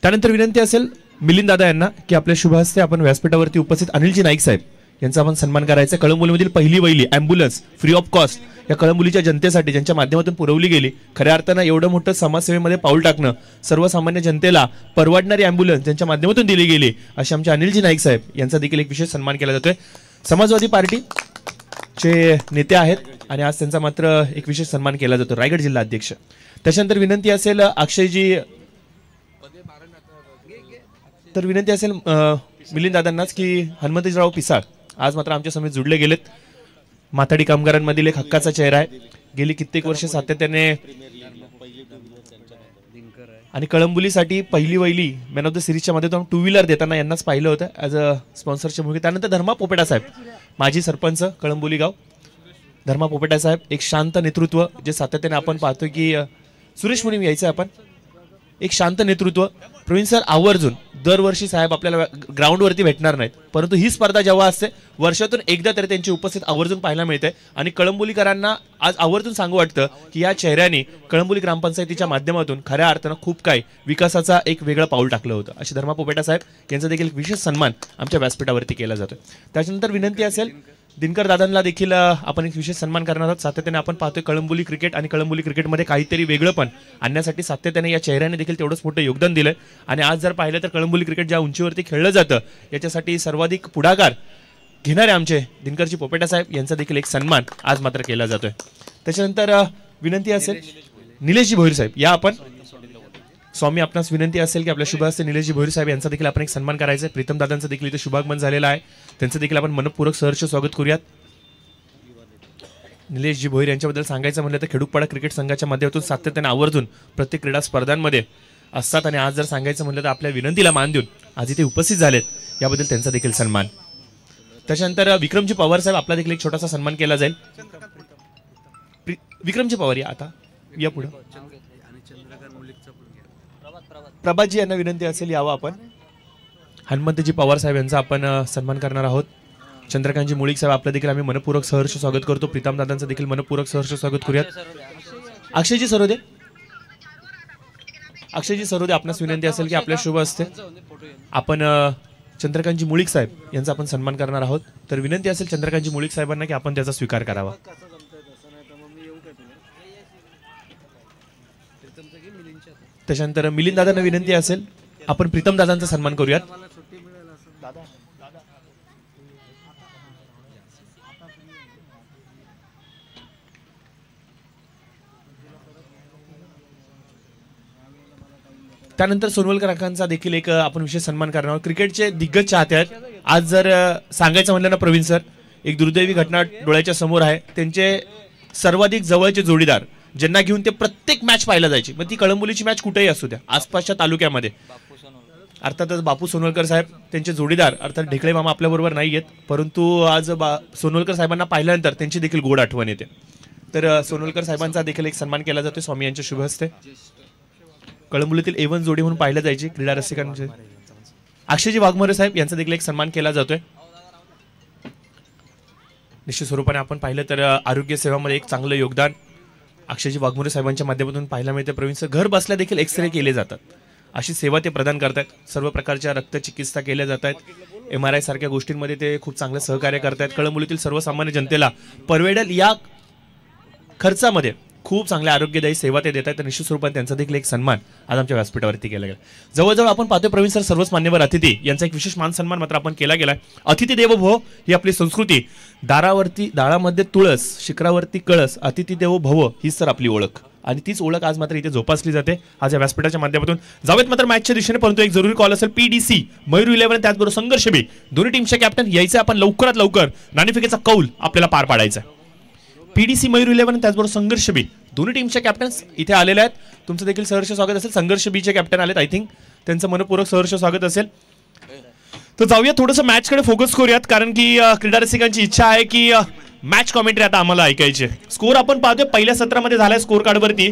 C: त्यानंतर विनंती असेल मिलिंद दादा यांना की आपल्या शुभ हस्ते आपण व्यासपीठावरती उपस्थित अनिलजी नाईक साहेब यांचा आपण सन्मान करायचा. कळंबोलीमधील पहिली वहिली ॲम्ब्युलन्स फ्री ऑफ कॉस्ट या कळंबोलीच्या जनतेसाठी ज्यांच्या माध्यमातून पुरवली गेली. खऱ्या अर्थानं एवढं मोठं समाजसेवेमध्ये पाऊल टाकणं, सर्वसामान्य जनतेला परवडणारी ॲम्ब्युलन्स ज्यांच्या माध्यमातून दिली गेली असे आमचे अनिलजी नाईक साहेब यांचा देखील एक विशेष सन्मान केला जातोय. समाजवादी पार्टीचे नेते आहेत आणि आज त्यांचा मात्र एक विशेष सन्मान केला जातो, रायगड जिल्हा अध्यक्ष. त्याच्यानंतर विनंती असेल अक्षयजी, तर विनंती असेल मिलिंद दादांनाच की हनुमंतराव पिसाळ आज मात्र आमच्या समेत जुडले गेलेत. माथाडी कामगारांमधील एक हक्काचा चेहरा आहे. गेली कित्येक वर्ष सातत्याने आणि कळंबोलीसाठी पहिली वहिली मॅन ऑफ द सिरीजच्या मध्ये टू व्हीलर देताना यांनाच पाहिलं होतं ॲज अ स्पॉन्सरच्या भूमिकेत. त्यानंतर धर्मा पोपेटा साहेब, माजी सरपंच कळंबोली गाव, धर्मा पोपेटा साहेब एक शांत नेतृत्व जे सातत्याने आपण पाहतो की सुरेश मुनी यायचं आपण एक शांत नेतृत्व. प्रवीण सर आवर्जून दरवर्षी साहेब आपल्याला ग्राउंडवरती भेटणार नाहीत, परंतु ही स्पर्धा जेव्हा असते वर्षातून एकदा तरी त्यांची उपस्थित आवर्जून पाहायला मिळते आणि कळंबोलीकरांना आज आवर्जून सांगू वाटतं की या चेहऱ्याने कळंबोली ग्रामपंचायतीच्या माध्यमातून खऱ्या अर्थानं खूप काही विकासाचा एक वेगळं पाऊल टाकलं होतं. अशी धर्मा पोपेटा साहेब यांचा देखील विशेष सन्मान आमच्या व्यासपीठावरती केला जातो. त्याच्यानंतर विनंती असेल दिनकर दादांना देखील आपण एक विशेष सन्मान करणार आहोत. सातत्याने आपण पाहतोय कळंबोली क्रिकेट आणि कळंबोली क्रिकेटमध्ये काहीतरी वेगळंपण आणण्यासाठी सातत्याने या चेहऱ्याने देखील तेवढंच मोठं योगदान दिलंय. आणि आज जर पाहिलं तर कळंबोली क्रिकेट ज्या उंचीवरती खेळलं जातं याच्यासाठी सर्वाधिक पुढाकार घेणारे आमचे दिनकरजी पोपेटा साहेब यांचा देखील एक सन्मान आज मात्र केला जातोय. त्याच्यानंतर विनंती असेल निलेशजी भोईर साहेब या आपण स्वामी आपणास विनंती असेल की आपल्या शुभ हस्ते निलेशजी भोईर साहेब यांचा देखील आपण एक सन्मान करायचा आहे. प्रीतम दादांचं देखील इथे शुभागमन झालेलं आहे, त्यांचं देखील आपण मनपूर्वक सहर्ष स्वागत करूयात. निलेशजी भोईर यांच्याबद्दल सांगायचं म्हणलं तर खेडूपाडा क्रिकेट संघाच्या माध्यमातून सातत्याने आवर्जून प्रत्येक क्रीडा स्पर्धांमध्ये असतात आणि आज जर सांगायचं म्हणलं तर आपल्या विनंतीला मान देऊन आज इथे उपस्थित झालेत, याबद्दल त्यांचा देखील सन्मान. त्याच्यानंतर विक्रमजी पवार साहेब आपला देखील एक छोटासा सन्मान केला जाईल. विक्रमजी पवार या आता या पुढे. प्रभातजी यांना विनंती असेल यावं आपण. हनुमंतजी पवार साहेब यांचा आपण सन्मान करणार आहोत. चंद्रकांतजी मुळीक साहेब आपलं देखील आम्ही मनपूर्वक सहर्ष स्वागत करतो. प्रीतम दादांचं देखील मनपूर्वक सहर्ष स्वागत करूयात. अक्षयजी सरोदे, अक्षयजी सरोदे आपणास विनंती असेल की आपल्या शुभ हस्ते आपण चंद्रकांतजी मुळीक साहेब यांचा आपण सन्मान करणार आहोत. तर विनंती असेल चंद्रकांतजी मुळीक साहेबांना की आपण त्याचा स्वीकार करावा. त्याच्यानंतर मिलिंद दादांना विनंती असेल आपण प्रीतम दादांचा सन्मान करूयात. त्यानंतर सोनवलकर काकांचा देखील एक आपण विशेष सन्मान करणार आहोत. क्रिकेटचे दिग्गज चाहते आहेत. आज जर सांगायचं म्हणलं ना प्रवीण सर, एक दुर्दैवी घटना डोळ्याच्या समोर आहे. त्यांचे सर्वाधिक जवळचे जोडीदार ज्यांना घेऊन ते प्रत्येक मॅच पाहायला जायची, मग ती कळंबोलीची मॅच कुठेही असू द्या आसपासच्या तालुक्यामध्ये, अर्थातच बापू सोनवलकर साहेब त्यांचे जोडीदार अर्थात ढेकळे मामा आपल्याबरोबर नाही आहेत, परंतु आज सोनवलकर साहेबांना पाहिल्यानंतर त्यांची देखील गोड आठवण येते. तर सोनवलकर साहेबांचा देखील एक सन्मान केला जातो स्वामी यांच्या शुभ हस्ते. कळंबोलीतील A1 जोडी म्हणून पाहिलं जायची क्रीडा रसिकांचे. अक्षयजी वाघमोरे साहेब यांचा देखील एक सन्मान केला जातोय. निश्चित स्वरूपाने आपण पाहिलं तर आरोग्य सेवामध्ये एक चांगलं योगदान अक्षयजी वाघमोरे साहेबांच्या माध्यमातून पाहायला मिळते. प्रवीण सर घर बसल्या देखील एक्सरे केले जातात, अशी सेवा ते प्रदान करतात. सर्व प्रकारच्या रक्तचिकित्सा केल्या जात आहेत. MRI सारख्या गोष्टींमध्ये ते खूप चांगलं सहकार्य करतात. कळंबोलीतील सर्वसामान्य जनतेला परवडेल या खर्चामध्ये खूप चांगल्या आरोग्यदायी सेवा ते देतात. तर निश्चित स्वरूपात त्यांचा देखील एक सन्मान आज आमच्या व्यासपीठावरती केला गेला. जवळजवळ आपण पाहतोय प्रवीण सर सर्वच मान्यवर अतिथी यांचा एक विशेष मान सन्मान मात्र आपण केला गेला. अतिथी देवो भव ही आपली संस्कृती. दाळामध्ये तुळस, शिखरावरती कळस, अतिथी देवो भव ही सर आपली ओळख आणि तीच ओळख आज मात्र इथे जोपासली जाते आज या व्यासपीठाच्या माध्यमातून. जावेत मात्र मॅचच्या दिशेने, परंतु एक जरुरी कॉल असेल PDC मयूर 11 त्याचबरोबर संघर्ष बी दोन्ही टीमचे कॅप्टन यायचे. आपण लवकरात लवकर नाणेफेकीचा कौल आपल्याला पार पाडायचा. PDC मयूर 11 त्याचबरोबर संघर्ष बी दोन्ही टीमचे कॅप्टन्स इथे आलेले आहेत. तुमचं देखील सहर्ष स्वागत असेल. संघर्ष बीचे कॅप्टन आलेत, आय थिंक त्यांचं मनपूर्वक सहर्ष स्वागत असेल. तर जाऊया थोडंसं मॅचकडे फोकस करूयात, कारण की क्रीडा रसिकांची इच्छा आहे की मॅच कॉमेंट्री आता आम्हाला ऐकायची. स्कोर आपण पाहतोय पहिल्या सत्रामध्ये झालाय स्कोर कार्डवरती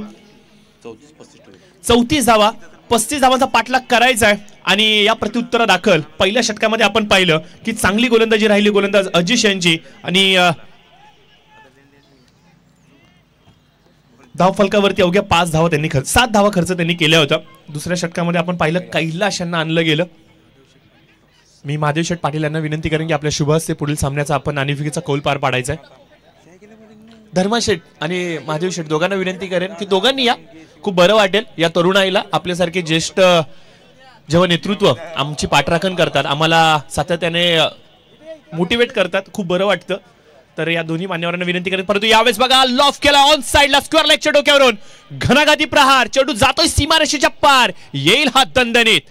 C: 34 धावा, 35 धावांचा पाठलाग करायचा आहे. आणि या प्रत्युत्तरा दाखल पहिल्या षटकामध्ये आपण पाहिलं की चांगली गोलंदाजी राहिली गोलंदाज अजिश यांची आणि धाव फलकावरती अवघ्या 5 धावा त्यांनी 7 धावा खर्च त्यांनी केल्या होत्या. दुसऱ्या षटकामध्ये आपण पाहिलं कैलाश यांना आणलं गेलं. मी महादेव शेठ पाटील यांना विनंती करेन की आपल्या शुभ हस्ते पुढील सामन्याचा आपण नाणेफेकीचा कौल पार पाडायचा आहे. धर्मा शेठ आणि महादेव शेठ दोघांना विनंती करेन की दोघांनी या, खूप बरं वाटेल. या तरुणाईला आपल्यासारखे ज्येष्ठ जेव्हा नेतृत्व आमची पाठराखण करतात, आम्हाला सातत्याने मोटिवेट करतात, खूप बरं वाटतं. तर या दोन्ही मान्यवरांना विनंती करेन. परंतु यावेळेस बघा लॉफ केला ऑन साइडला स्क्वेअर लेगच्या डोक्यावरून घणाघाती प्रहार, चेंडू जातोय सीमारेषेच्या पार, येईल हा दणदणीत.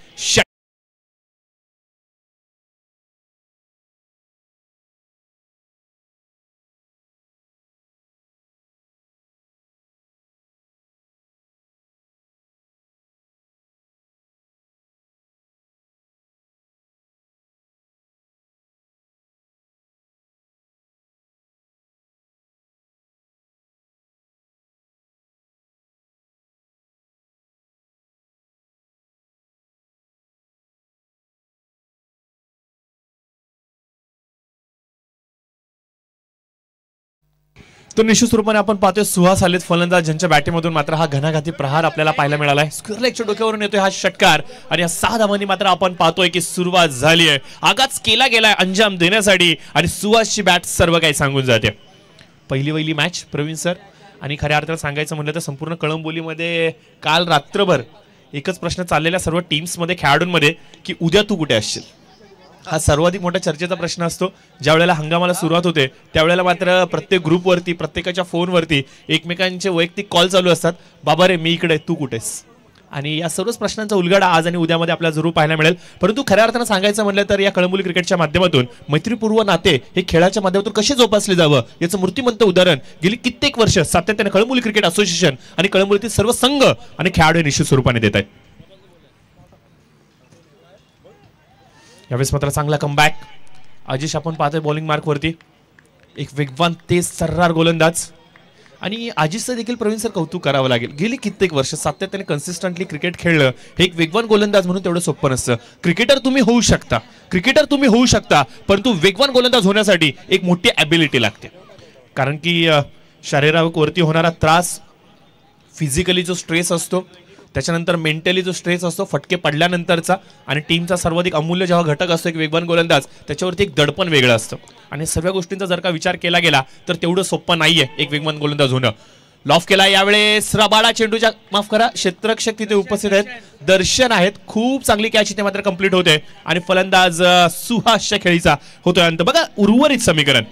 C: तर निश्चित स्वरूपाने आपण पाहतोय सुहास आलेत फलंदाज, ज्यांच्या बॅटिंगमधून मात्र हा घणाघाती प्रहार आपल्याला पाहायला मिळाला आहे. स्क्वेअर लेगच्या डोक्यावरून येतोय हा षटकार आणि या 6 धावांनी मात्र आपण पाहतोय की सुरुवात झाली आहे, आगाज केला गेलाय अंजाम देण्यासाठी आणि सुहासची बॅट सर्व काही सांगून जाते. पहिली मॅच प्रवीण सर, आणि खऱ्या अर्थात सांगायचं म्हणलं तर संपूर्ण कळंबोलीमध्ये काल रात्रभर एकच प्रश्न चाललेल्या सर्व टीम्समध्ये, खेळाडूंमध्ये की उद्या तू कुठे असशील. हा सर्वाधिक मोठा चर्चेचा प्रश्न असतो. ज्या वेळेला हंगामाला सुरुवात होते त्यावेळेला मात्र प्रत्येक ग्रुपवरती, प्रत्येकाच्या फोनवरती एकमेकांचे वैयक्तिक कॉल चालू असतात. बाबा रे मी इकडे, तू कुठेस. आणि या सर्वच प्रश्नांचा उलगडा आज आणि उद्यामध्ये आपल्याला जरूर पाहायला मिळेल. परंतु खऱ्या अर्थानं सांगायचं म्हटलं तर या कळंबोली क्रिकेटच्या माध्यमातून मैत्रीपूर्व नाते हे खेळाच्या माध्यमातून कसे जोपासले जावं याचं मूर्तिमंत उदाहरण गेली कित्येक वर्ष सातत्याने कळंबोली क्रिकेट असोसिएशन आणि कळंबोलीतील सर्व संघ आणि खेळाडू निश्चित स्वरूपाने देत आहेत. यावेळेस मात्र चांगला कमबॅक. अजिश आपण पाहतोय बॉलिंग मार्कवरती, एक वेगवान तेज सर्रार गोलंदाज. आणि अजिशचं देखील प्रवीण सर कौतुक करावं लागेल. गेली कित्येक वर्ष सातत्याने कन्सिस्टंटली क्रिकेट खेळलं हे एक वेगवान गोलंदाज म्हणून तेवढं सोपं नसतं. क्रिकेटर तुम्ही होऊ शकता, परंतु वेगवान गोलंदाज होण्यासाठी एक मोठी ॲबिलिटी लागते. कारण की शरीरावरती होणारा त्रास, फिजिकली जो स्ट्रेस असतो, त्याच्यानंतर मेंटली जो स्ट्रेस असतो फटके पडल्यानंतरचा, आणि टीमचा सर्वाधिक अमूल्य जेव्हा घटक असतो एक वेगवान गोलंदाज, त्याच्यावरती एक दडपण वेगळं असतं. आणि सर्व गोष्टींचा जर का विचार केला गेला तर तेवढं सोपं नाहीये एक वेगवान गोलंदाज होणं. लॉफ केला यावेळेस रबाडा चेंडूच्या, माफ करा, क्षेत्ररक्षक तिथे उपस्थित आहेत, दर्शन आहेत. खूप चांगली कॅच इथे मात्र कंप्लीट होते आणि फलंदाज सुहासच्या खेळीचा होतोय अंत. बघा उर्वरित समीकरण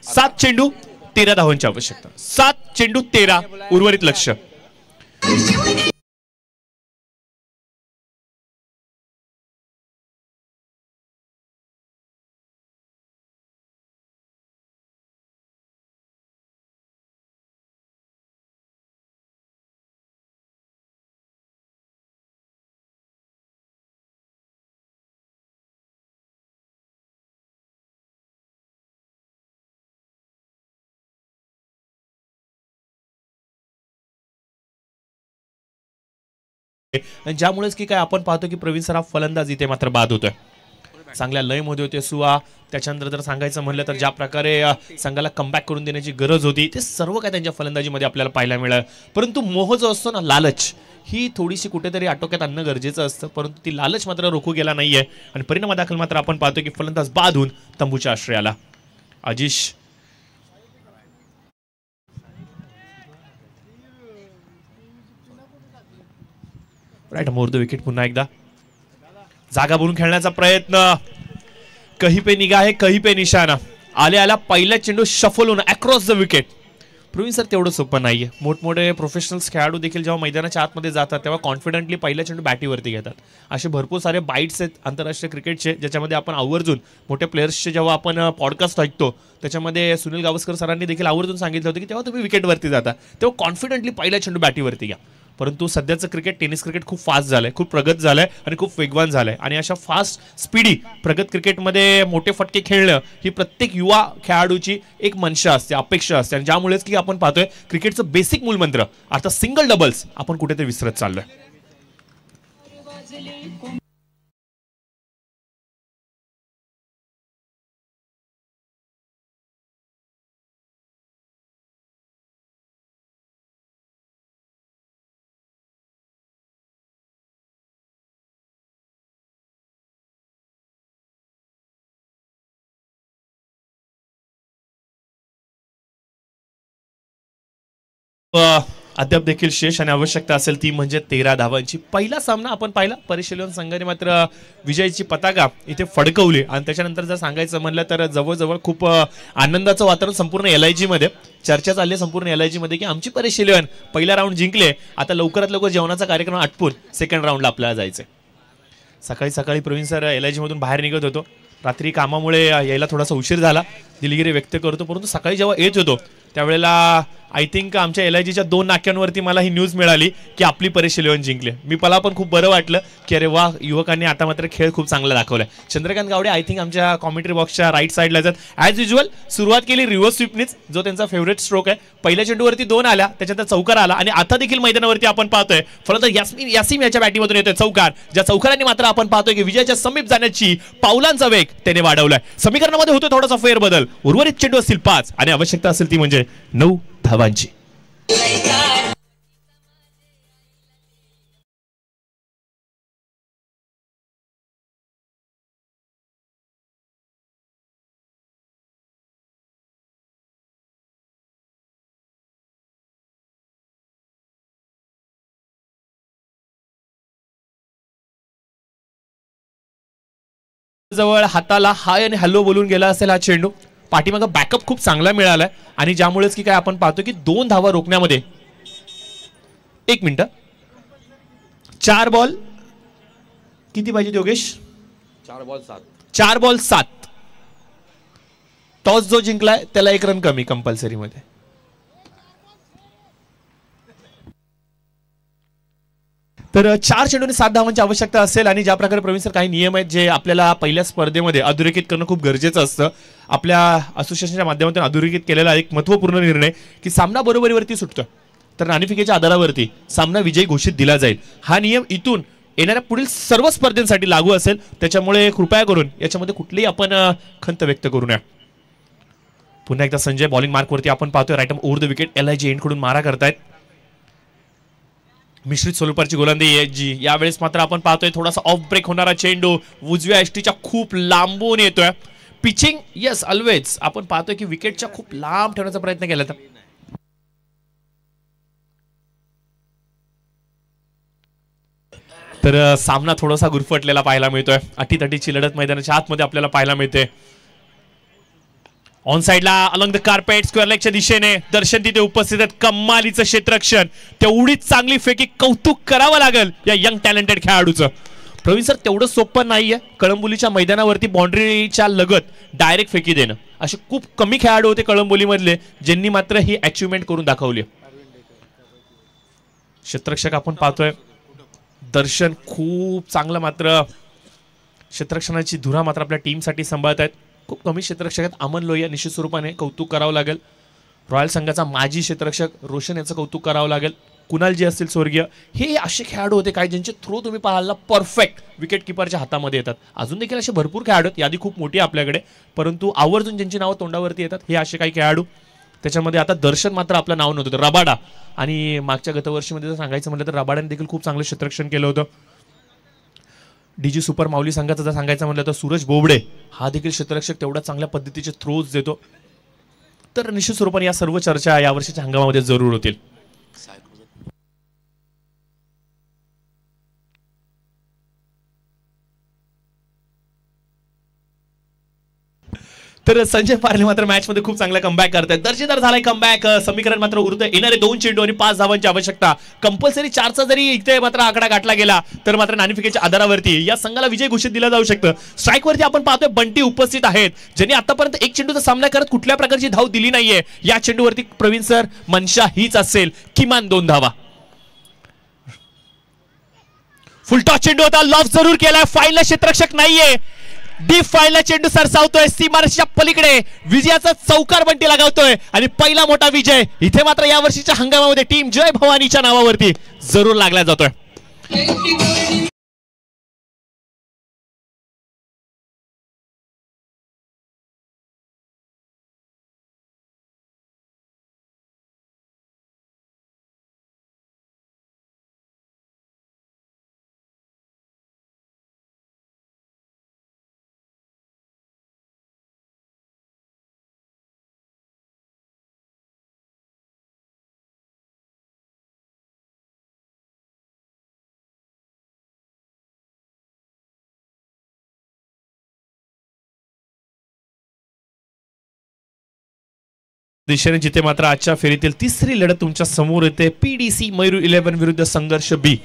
C: 7 चेंडू 13 धावांची आवश्यकता, 7 चेंडू 13 उर्वरित लक्ष्य. आणि ज्यामुळेच की काय आपण पाहतो की प्रवीण सराफ फलंदाज इथे मात्र बाद होतोय. चांगल्या लयमध्ये होते सुआ. त्याच्यानंतर जर सांगायचं म्हणलं तर ज्या प्रकारे संघाला कमबॅक करून देण्याची गरज होती ते सर्व काय त्यांच्या फलंदाजीमध्ये आपल्याला पाहायला मिळालं. परंतु मोह जो असतो ना, लालच, ही थोडीशी कुठेतरी आटोक्यात आणणं गरजेचं असतं. परंतु ती लालच मात्र रोखू गेला नाहीये आणि परिणामादाखल मात्र आपण पाहतो की फलंदाज बाद होऊन तंबूच्या आश्रयाला. आजिश राईट मोर द विकेट. पुन्हा एकदा जागा बोलून खेळण्याचा प्रयत्न. कहीं पे निगाह है कहीं पे निशाणा. आल्या पहिला चेंडू शफल होऊन across the wicket. Pravin sir तेवढं सोपं नाहीये. मोठमोठे प्रोफेशनल्स खेळाडू देखील जेव्हा मैदानाच्या आतमध्ये जातात तेव्हा कॉन्फिडंटली पहिला चेंडू बॅटीवरती घेतात. असे भरपूर सारे बाईट्स आहेत आंतरराष्ट्रीय क्रिकेटचे ज्याच्यामध्ये आपण आवर्जून मोठ्या प्लेयर्सचे जेव्हा आपण पॉडकास्ट ऐकतो त्याच्यामध्ये सुनील गावस्कर सरांनी देखील आवर्जून सांगितलं होतं की तेव्हा तुम्ही विकेटवरती जाता तेव्हा कॉन्फिडंटली पहिला चेंडू बॅटीवरती घ्या. परंतु सध्याचं क्रिकेट, टेनिस क्रिकेट खूप फास्ट झालंय, खूप प्रगत झालंय आणि खूप वेगवान झालंय. आणि अशा फास्ट स्पीडी प्रगत क्रिकेटमध्ये मोठे फटके खेळणं ही प्रत्येक युवा खेळाडूची एक मनशा असते, अपेक्षा असते. आणि ज्यामुळेच की आपण पाहतोय क्रिकेटचं बेसिक मूलमंत्र अर्थात सिंगल डबल्स आपण कुठेतरी विसरत चाललोय. अद्याप देखील शेष आणि आवश्यकता असेल ती म्हणजे 13 धावांची. पहिला सामना आपण पाहिला, परिशीलन संघाने मात्र विजयाची पताका इथे फडकवली. आणि त्याच्यानंतर जर सांगायचं म्हणलं तर जवळजवळ खूप आनंदाचं वातावरण संपूर्ण LIG मध्ये. चर्चा चालली संपूर्ण LIG मध्ये की आमची परिशीलन पहिला राऊंड जिंकले, आता लवकरात लवकर जेवणाचा कार्यक्रम आटपून सेकंड राऊंडला आपल्याला जायचंय. सकाळी सकाळी प्रवीण सर LIG मधून बाहेर निघत होतो. रात्री कामामुळे यायला थोडासा उशीर झाला, दिलगिरी व्यक्त करतो. परंतु सकाळी जेव्हा येत होतो त्यावेळेला आय थिंक आमच्या LIGच्या 2 नाक्यांवरती मला ही न्यूज मिळाली की आपली परिशीलन जिंकले. मला पण खूप बरं वाटलं की अरे वा, युवकांनी आता मात्र खेळ खूप चांगला दाखवलाय. चंद्रकांत गावडे आय थिंक आमच्या कॉमेंट्री बॉक्सच्या राईट साईडला जात. ॲज युज्युअल सुरुवात केली रिव्हर्स स्वीपनीच, जो त्यांचा फेवरेट स्ट्रोक आहे. पहिल्या चेंडूवरती 2 आल्या, त्याच्यानंतर चौकार आला आणि आता देखील मैदानावरती आपण पाहतोय फलंदाज यासिम याच्या बॅटिंगमधून येतोय चौकार. ज्या चौकारांनी मात्र आपण पाहतोय की विजयाच्या समीप जाण्याची पावलांचा वेग त्याने वाढवलाय. समीकरणामध्ये होतो थोडासा फेरबदल. उर्वरित चेंडू असतील 5 आणि आवश्यकता असेल ती म्हणजे 9 धावांची. जवळ हाताला हाय आणि हॅलो बोलून गेला असेल हा चेंडू. पाठीमागं बॅकअप खूप चांगला मिळालाय आणि ज्यामुळेच की काय आपण पाहतो की 2 धावा रोखण्यामध्ये 1 मिनिट 4 बॉल किती पाहिजे योगेश? 4 बॉल 7. टॉस जो जिंकलाय त्याला 1 रन कमी कंपल्सरी मध्ये. तर 4 चेंडूने 7 धावांची आवश्यकता असेल. आणि ज्या प्रकारे प्रवीण सर काही नियम आहेत जे आपल्याला पहिल्या स्पर्धेमध्ये अधोरेखित करणं खूप गरजेचं असतं. आपल्या असोसिएशनच्या माध्यमातून अधोरेखित केलेला एक महत्त्वपूर्ण निर्णय की सामना बरोबरीवरती सुटतो तर नाणेफेकीच्या आधारावरती सामना विजयी घोषित दिला जाईल. हा नियम इथून येणाऱ्या पुढील सर्व स्पर्धेसाठी लागू असेल. त्याच्यामुळे कृपया करून याच्यामध्ये कुठलीही आपण खंत व्यक्त करू नये. पुन्हा एकदा संजय बॉलिंग मार्कवरती आपण पाहतोय right over the wicket. LIG end कडून मारा करतायत. मिश्रित स्वरूपाची गोलंदाजी यावेळेस मात्र आपण पाहतोय थोडासा ऑफ ब्रेक होणारा चेंडू उजव्या एष्टीच्या खूप लांबून येतोय. पिचिंग येस ऑलवेज आपण पाहतोय की विकेटच्या खूप लांब ठेवण्याचा प्रयत्न केला तर सामना थोडासा गुरफटलेला पाहायला मिळतोय. अटीतटीची लढत मैदानाच्या आतमध्ये आपल्याला पाहायला मिळते. ऑन साइडला अलॉंग द कार्पेट स्क्वेअर लेगच्या दिशेने दर्शन तिथे उपस्थित आहेत. कमालीचं क्षेत्ररक्षण, तेवढीच चांगली फेकी, कौतुक करावं लागेल या यंग टॅलेंटेड खेळाडूचं. प्रवीण सर तेवढं सोपं नाहीये कळंबोलीच्या मैदानावरती बाउंड्रीच्या लगत डायरेक्ट फेकी देणं. असे खूप कमी खेळाडू होते कळंबोलीमधले ज्यांनी मात्र ही अचिव्हमेंट करून दाखवली. क्षेत्ररक्षक आपण पाहतोय दर्शन खूप चांगलं मात्र क्षेत्ररक्षणाची धुरा मात्र आपल्या टीमसाठी सांभाळत आहेत. खूप कमी क्षेत्ररक्षक आहेत. अमन लोहिया निश्चित स्वरूपाने कौतुक करावं लागेल. रॉयल संघाचा माजी क्षेत्ररक्षक रोशन याचं कौतुक करावं लागेल. कुणालजी असतील स्वर्गीय, हे असे खेळाडू होते काही ज्यांचे थ्रो तुम्ही पाहायला परफेक्ट विकेट किपरच्या हातामध्ये येतात. अजून देखील असे भरपूर खेळाडू आहेत, यादी खूप मोठी आहे आपल्याकडे, परंतु आवर्जून ज्यांची नावं तोंडावरती येतात हे असे काही खेळाडू. त्याच्यामध्ये आता दर्शन मात्र आपलं नाव नव्हतं, रबाडा. आणि मागच्या गतवर्षीमध्ये जर सांगायचं म्हटलं तर रबाडाने देखील खूप चांगलं क्षेत्ररक्षण केलं होतं. डीजी सुपर माऊली संघाचं जर सांगायचं म्हटलं तर सूरज बोबडे हा देखील क्षेत्ररक्षक तेवढ्या चांगल्या पद्धतीचे थ्रोज देतो. तर निश्चित स्वरूपाने या सर्व चर्चा यावर्षीच्या हंगामामध्ये जरूर होतील. तर संजय पारले मात्र मॅच मध्ये खूप चांगला कमबॅक करतायत. दर्जेदार झालाय कमबॅक. समीकरण मात्र उरतं येणारे 2 चेंडू आणि 5 धावांची आवश्यकता. कंपल्सरी 4चा जरी इथे मात्र आकडा गाठला गेला तर मात्र नाणेफेकीच्या आधारावरती या संघाला विजय घोषित दिला जाऊ शकतं. स्ट्राईक वरती आपण पाहतोय बंटी उपस्थित आहेत, ज्यांनी आतापर्यंत एक चेंडूचा सामना करत कुठल्या प्रकारची धाव दिली नाहीये. या चेंडूवरती प्रवीण सर मनशा हीच असेल, किमान 2 धावा. फुलटॉस चेंडू होता, लॉफ जरूर केलाय, फाईनल क्षेत्ररक्षक नाहीये. डीप फाईनला चेंडू सरसावतोय सीमारेषेच्या पलीकडे, विजयाचा चौकार बंटी लगावतोय आणि पहिला मोठा विजय इथे मात्र या वर्षीच्या हंगामामध्ये टीम जय भवानीच्या नावावरती जरूर लागला जातोय. दिशेने जिथे मात्र आजच्या फेरीतील तिसरी लढत तुमच्या समोर येते. पीडीसी मैरू 11 विरुद्ध संघर्ष बी.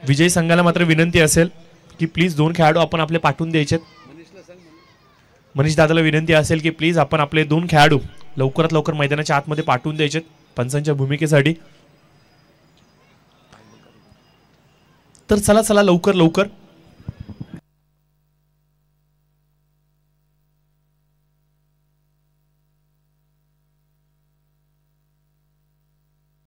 C: विजयी संघाला मात्र विनंती असेल की प्लीज 2 खेळाडू आपण आपले पाठवून द्यायचे. मनीष दादाला विनंती असेल की प्लीज आपण आपले 2 खेळाडू लवकरात लवकर मैदानाच्या आतमध्ये पाठवून द्यायचे पंचांच्या भूमिकेसाठी. तर चला लवकर